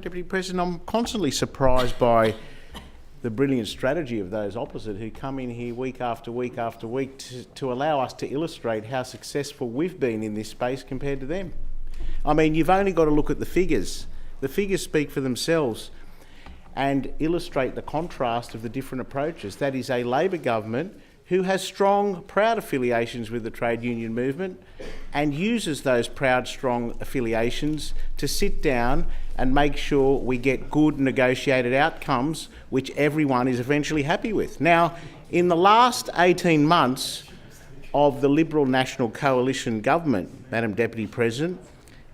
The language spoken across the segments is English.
Deputy President, I'm constantly surprised by the brilliant strategy of those opposite who come in here week after week after week to allow us to illustrate how successful we've been in this space compared to them. I mean, you've only got to look at the figures. The figures speak for themselves and illustrate the contrast of the different approaches. That is a Labor government who has strong, proud affiliations with the trade union movement and uses those proud, strong affiliations to sit down and make sure we get good negotiated outcomes which everyone is eventually happy with. Now, in the last 18 months of the Liberal National Coalition government, Madam Deputy President,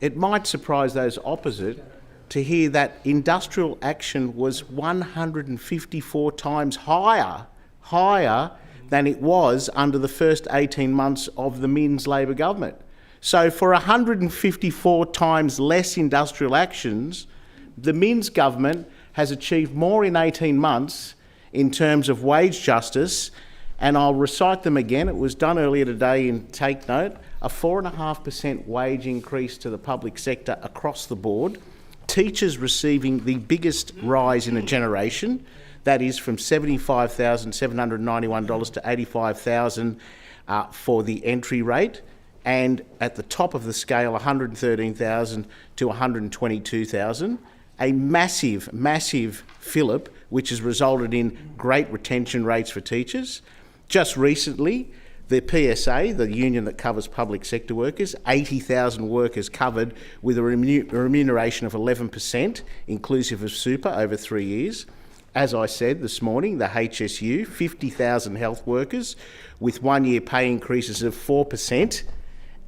it might surprise those opposite to hear that industrial action was 154 times higher than it was under the first 18 months of the Minns Labor government. So for 154 times less industrial actions, the Minns government has achieved more in 18 months in terms of wage justice, and I'll recite them again. It was done earlier today in Take Note, a 4.5% wage increase to the public sector across the board, teachers receiving the biggest rise in a generation, that is from $75,791 to $85,000 for the entry rate, and at the top of the scale, $113,000 to $122,000. A massive fillip, which has resulted in great retention rates for teachers. Just recently, the PSA, the union that covers public sector workers, 80,000 workers covered with a remuneration of 11%, inclusive of super, over 3 years. As I said this morning, the HSU, 50,000 health workers with 1 year pay increases of 4%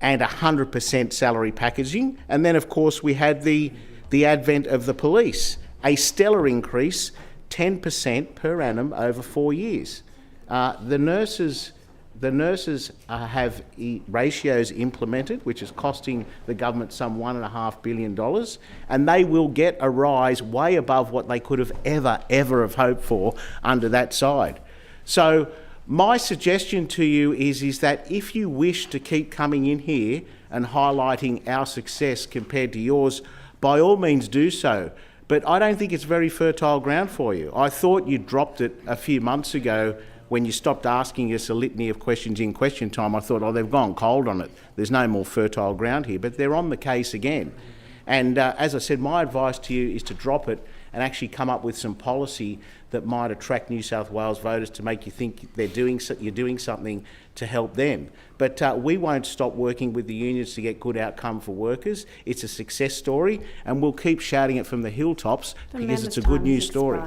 and 100% salary packaging. And then, of course, we had the advent of the police, a stellar increase, 10% per annum over 4 years. The nurses have ratios implemented, which is costing the government some $1.5 billion, and they will get a rise way above what they could have ever have hoped for under that side. So my suggestion to you is that if you wish to keep coming in here and highlighting our success compared to yours, by all means do so. But I don't think it's very fertile ground for you. I thought you dropped it a few months ago when you stopped asking us a litany of questions in question time. I thought, oh, they've gone cold on it. There's no more fertile ground here, but they're on the case again. And as I said, my advice to you is to drop it and actually come up with some policy that might attract New South Wales voters to make you think you're doing something to help them. But we won't stop working with the unions to get good outcome for workers. It's a success story, and we'll keep shouting it from the hilltops because it's a good news story.